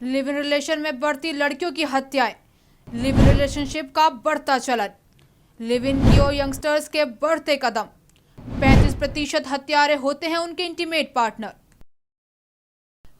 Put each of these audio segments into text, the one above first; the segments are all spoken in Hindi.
लिव इन रिलेशन में बढ़ती लड़कियों की हत्याएं, लिव इन रिलेशनशिप का बढ़ता चलन, लिव इन कियो यंगस्टर्स के बढ़ते कदम, 35% हत्यारे होते हैं उनके इंटीमेट पार्टनर।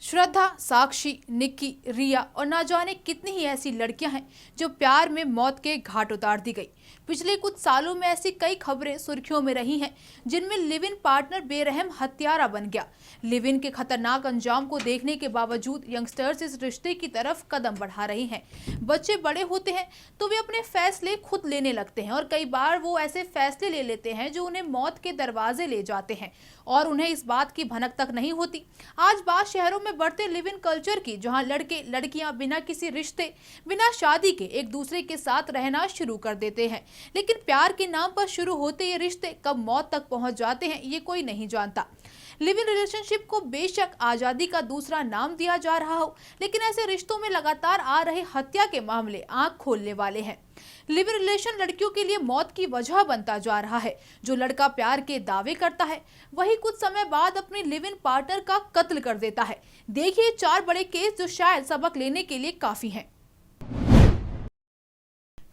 श्रद्धा, साक्षी, निक्की, रिया और ना जाने कितनी ही ऐसी लड़कियां हैं जो प्यार में मौत के घाट उतार दी गई। पिछले कुछ सालों में ऐसी कई खबरें सुर्खियों में रही हैं जिनमें लिव इन पार्टनर बेरहम हत्यारा बन गया। लिव इन के खतरनाक अंजाम को देखने के बावजूद यंगस्टर्स इस रिश्ते की तरफ कदम बढ़ा रहे हैं। बच्चे बड़े होते हैं तो वे अपने फैसले खुद लेने लगते हैं और कई बार वो ऐसे फैसले ले लेते हैं जो उन्हें मौत के दरवाजे ले जाते हैं और उन्हें इस बात की भनक तक नहीं होती। आज बात शहरों में बढ़ते लिव इन कल्चर की, जहां लड़के लड़कियां बिना किसी रिश्ते, बिना शादी के एक दूसरे के साथ रहना शुरू कर देते हैं। लेकिन प्यार के नाम पर शुरू होते ये रिश्ते कब मौत तक पहुंच जाते हैं ये कोई नहीं जानता। लिव इन रिलेशनशिप को बेशक आजादी का दूसरा नाम दिया जा रहा हो, लेकिन ऐसे रिश्तों में लगातार आ रहे हत्या के मामले आंख खोलने वाले हैं। लिव इन रिलेशन लड़कियों के लिए मौत की वजह बनता जा रहा है। जो लड़का प्यार के दावे करता है वही कुछ समय बाद अपने लिव इन पार्टनर का कत्ल कर देता है। देखिए 4 बड़े केस जो शायद सबक लेने के लिए काफी हैं।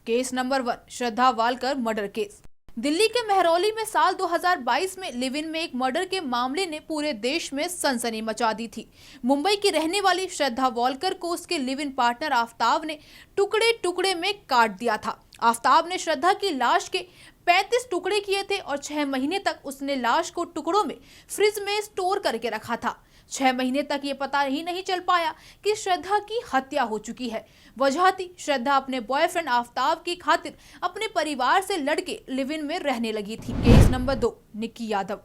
केस नंबर 1, श्रद्धा वालकर मर्डर केस। दिल्ली के महरौली में साल 2022 में लिव इन में एक मर्डर के मामले ने पूरे देश में सनसनी मचा दी थी। मुंबई की रहने वाली श्रद्धा वालकर को उसके लिव इन पार्टनर आफ्ताब ने टुकड़े टुकड़े में काट दिया था। आफ्ताब ने श्रद्धा की लाश के 35 टुकड़े किए थे और 6 महीने तक उसने लाश को टुकड़ों में फ्रिज में स्टोर करके रखा था। 6 महीने तक ये पता ही नहीं चल पाया कि श्रद्धा की हत्या हो चुकी है। वजह थी श्रद्धा अपने बॉयफ्रेंड आफ्ताब की खातिर अपने परिवार से लड़के लिव इन में रहने लगी थी। Case number 2, Nikki Yadav.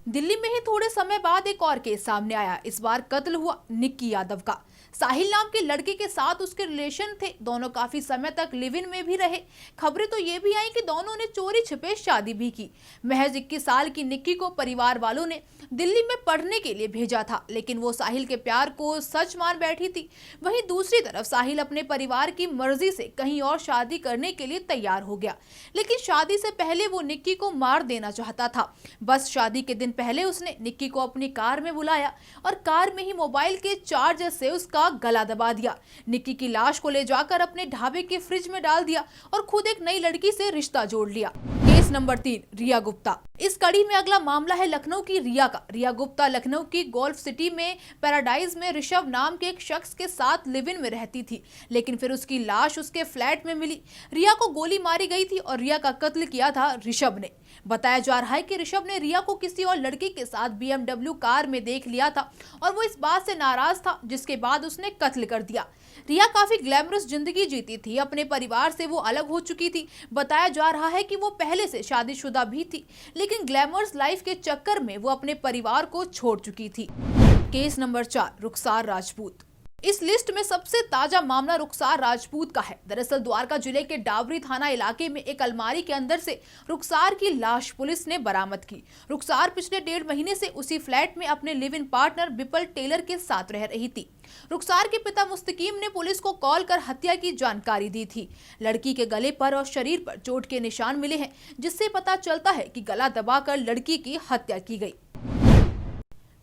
दिल्ली में ही थोड़े समय बाद एक और केस सामने आया। इस बार कत्ल हुआ निक्की यादव का। साहिल नाम के लड़के के साथ उसके रिलेशन थे। दोनों काफी समय तक लिव इन में भी रहे। खबरें तो ये भी आई कि दोनों ने चोरी छिपे शादी भी की। महज 21 साल की निक्की को परिवार वालों ने दिल्ली में पढ़ने के लिए भेजा था, लेकिन वो साहिल के प्यार को सच मान बैठी थी। वहीं दूसरी तरफ साहिल अपने परिवार की मर्जी से कहीं और शादी करने के लिए तैयार हो गया, लेकिन शादी से पहले वो निक्की को मार देना चाहता था। बस शादी के दिन पहले उसने निक्की को अपनी कार में बुलाया और कार में ही मोबाइल के चार्जर से उसका गला दबा दिया। निक्की की लाश को ले जाकर अपने ढाबे के फ्रिज में डाल दिया और खुद एक नई लड़की से रिश्ता जोड़ लिया। केस नंबर 3, रिया गुप्ता। इस कड़ी में अगला मामला है लखनऊ की रिया का। रिया गुप्ता लखनऊ की गोल्फ सिटी में पैराडाइज में ऋषभ नाम के एक शख्स के साथ लिव इन में रहती थी, लेकिन फिर उसकी लाश उसके फ्लैट में मिली। रिया को गोली मारी गई थी और रिया का कत्ल किया था ऋषभ ने। बताया जा रहा है कि ऋषभ ने रिया को किसी और लड़की के साथ BMW कार में देख लिया था और वो इस बात से नाराज था, जिसके बाद उसने कत्ल कर दिया। रिया काफी ग्लैमरस जिंदगी जीती थी। अपने परिवार से वो अलग हो चुकी थी। बताया जा रहा है कि वो पहले से शादीशुदा भी थी, लेकिन ग्लैमरस लाइफ के चक्कर में वो अपने परिवार को छोड़ चुकी थी। केस नंबर 4, रुखसार राजपूत। इस लिस्ट में सबसे ताजा मामला रुखसार राजपूत का है। दरअसल द्वारका जिले के डावरी थाना इलाके में एक अलमारी के अंदर से रुखसार की लाश पुलिस ने बरामद की। रुखसार पिछले 1.5 महीने से उसी फ्लैट में अपने लिव इन पार्टनर विपल टेलर के साथ रह रही थी। रुखसार के पिता मुस्तकीम ने पुलिस को कॉल कर हत्या की जानकारी दी थी। लड़की के गले पर और शरीर पर चोट के निशान मिले हैं, जिससे पता चलता है कि गला दबाकर लड़की की हत्या की गई।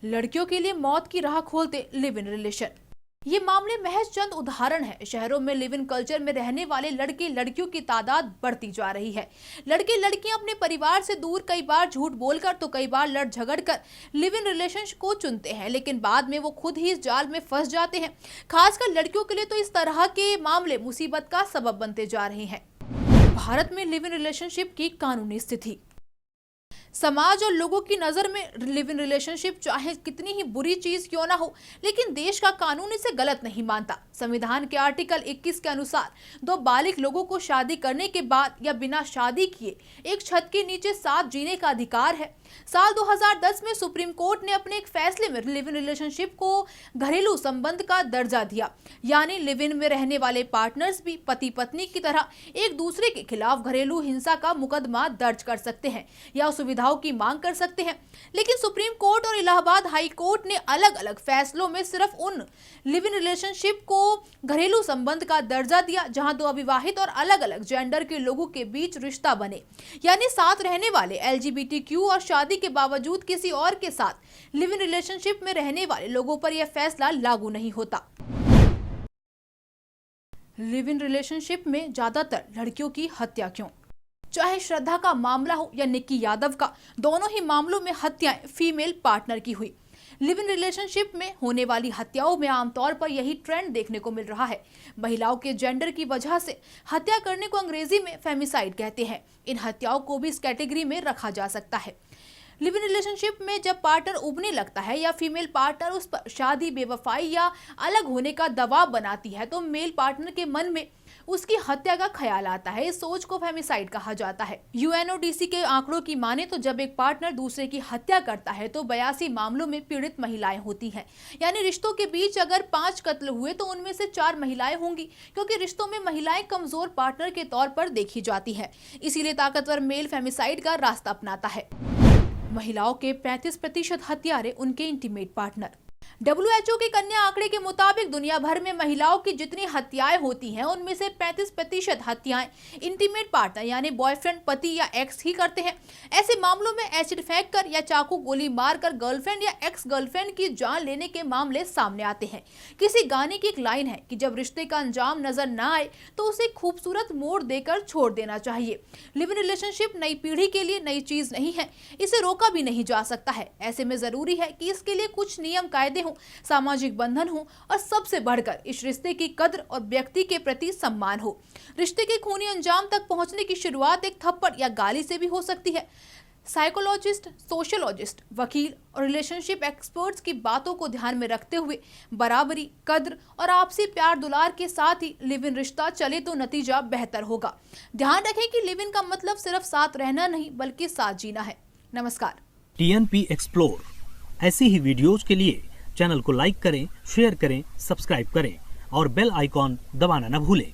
लड़कियों के लिए मौत की राह खोलते लिव इन रिलेशन। ये मामले महज चंद उदाहरण हैं। शहरों में लिव इन कल्चर में रहने वाले लड़के लड़कियों की तादाद बढ़ती जा रही है। लड़के लड़कियां अपने परिवार से दूर, कई बार झूठ बोलकर तो कई बार लड़ झगड़ कर लिव इन रिलेशन को चुनते हैं, लेकिन बाद में वो खुद ही इस जाल में फंस जाते हैं। खासकर लड़कियों के लिए तो इस तरह के मामले मुसीबत का सबब बनते जा रहे हैं। भारत में लिव इन रिलेशनशिप की कानूनी स्थिति। समाज और लोगों की नजर में लिव इन रिलेशनशिप चाहे कितनी ही बुरी चीज क्यों ना हो, लेकिन देश का कानून इसे गलत नहीं मानता। संविधान के आर्टिकल 21 के अनुसार 2 बालिग लोगों को शादी करने के बाद या बिना शादी किए एक छत के नीचे साथ जीने का अधिकार है। साल 2010 में सुप्रीम कोर्ट ने अपने एक फैसले में लिव इन रिलेशनशिप को घरेलू संबंध का दर्जा दिया, यानी लिव इन में रहने वाले पार्टनर्स भी पति पत्नी की तरह एक दूसरे के खिलाफ घरेलू हिंसा का मुकदमा दर्ज कर सकते हैं या सुविधा सुविधाओं की मांग कर सकते हैं। लेकिन सुप्रीम कोर्ट और इलाहाबाद हाई कोर्ट ने अलग अलग फैसलों में सिर्फ उन लिव इन रिलेशनशिप को घरेलू संबंध का दर्जा दिया जहां दो अविवाहित और अलग अलग जेंडर के लोगों के बीच रिश्ता बने, यानी साथ रहने वाले LGBTQ और शादी के बावजूद किसी और के साथ लिव इन रिलेशनशिप में रहने वाले लोगों पर यह फैसला लागू नहीं होता। लिव इन रिलेशनशिप में ज्यादातर लड़कियों की हत्या क्यों? चाहे श्रद्धा का मामला हो या निक्की यादव का, दोनों ही मामलों में हत्याएं फीमेल पार्टनर की हुई। लिव इन रिलेशनशिप में होने वाली हत्याओं में आमतौर पर यही ट्रेंड देखने को मिल रहा है। महिलाओं के जेंडर की वजह से हत्या करने को अंग्रेजी में फेमिसाइड कहते हैं। इन हत्याओं को भी इस कैटेगरी में रखा जा सकता है। लिव इन रिलेशनशिप में जब पार्टनर उबने लगता है या फीमेल पार्टनर उस पर शादी, बेवफाई या अलग होने का दबाव बनाती है तो मेल पार्टनर के मन में उसकी हत्या का ख्याल आता है। इस सोच को फेमिसाइड कहा जाता है। UNODC के आंकड़ों की माने तो जब एक पार्टनर दूसरे की हत्या करता है तो 82 मामलों में पीड़ित महिलाएं होती हैं। यानी रिश्तों के बीच अगर 5 कत्ल हुए तो उनमें से 4 महिलाएं होंगी, क्योंकि रिश्तों में महिलाएं कमजोर पार्टनर के तौर पर देखी जाती है। इसीलिए ताकतवर मेल फेमिसाइड का रास्ता अपनाता है। महिलाओं के 35% हत्यारे उनके इंटीमेट पार्टनर। WHO के कन्या आंकड़े के मुताबिक दुनिया भर में महिलाओं की जितनी हत्याएं होती हैं उनमें से 35% हत्याएं इंटीमेट पार्टनर यानी बॉयफ्रेंड, पति या एक्स ही करते हैं। ऐसे मामलों में एसिड फेंककर या चाकू गोली मारकर गर्लफ्रेंड या एक्स गर्लफ्रेंड की जान लेने के मामले सामने आते हैं। किसी गाने की एक लाइन है कि जब रिश्ते का अंजाम नजर न आए तो उसे खूबसूरत मोड़ देकर छोड़ देना चाहिए। लिव इन रिलेशनशिप नई पीढ़ी के लिए नई चीज नहीं है, इसे रोका भी नहीं जा सकता है। ऐसे में जरूरी है कि इसके लिए कुछ नियम कायदे हों, सामाजिक बंधन हो और सबसे बढ़कर इस रिश्ते की कद्र और व्यक्ति के प्रति सम्मान हो। रिश्ते के खूनी अंजाम तक पहुंचने की शुरुआत एक थप्पड़ या गाली से भी हो सकती है। साइकोलॉजिस्ट, सोशियोलॉजिस्ट, वकील और रिलेशनशिप एक्सपर्ट्स की बातों को ध्यान में रखते हुए बराबरी, कद्र और आपसी प्यार दुलार के साथ ही लिव इन रिश्ता चले तो नतीजा बेहतर होगा। ध्यान रखें कि लिव इन का मतलब सिर्फ साथ रहना नहीं बल्कि साथ जीना है। नमस्कार। TNP एक्सप्लोर ऐसी ही वीडियोज के लिए चैनल को लाइक करें, शेयर करें, सब्सक्राइब करें और बेल आइकॉन दबाना न भूलें।